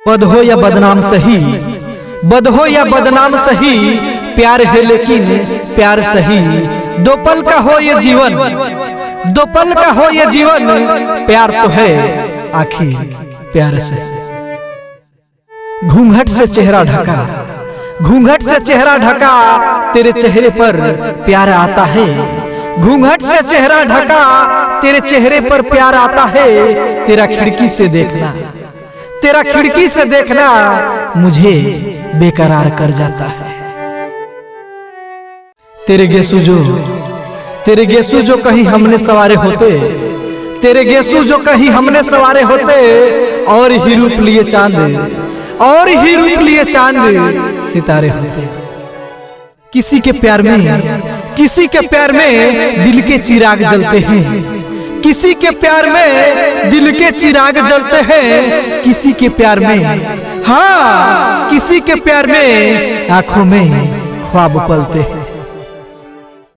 बद हो या बदनाम सही, बद हो या बदनाम सही, प्यार है लेकिन प्यार सही। दो पल का हो ये जीवन, दो पल का हो ये जीवन, प्यार तो है आखिर प्यार से। घूंघट से चेहरा ढका, घूंघट से चेहरा ढका, तेरे चेहरे पर प्यार आता है। घूंघट से चेहरा ढका, तेरे चेहरे पर प्यार आता है। तेरा खिड़की से देखना, तेरा खिड़की से देखना मुझे बेकरार कर जाता है। तेरे गेसु जो कहीं हमने सवारे होते, तेरे गेसु जो कहीं हमने सवारे होते, और ही रूप लिए चांद, और ही रूप लिए चांद सितारे होते। किसी के प्यार में, किसी के प्यार में दिल के चिराग जलते हैं, किसी के प्यार में दिल के चिराग जलते हैं। किसी के प्यार में, हाँ किसी के प्यार में आंखों में ख्वाब पलते हैं।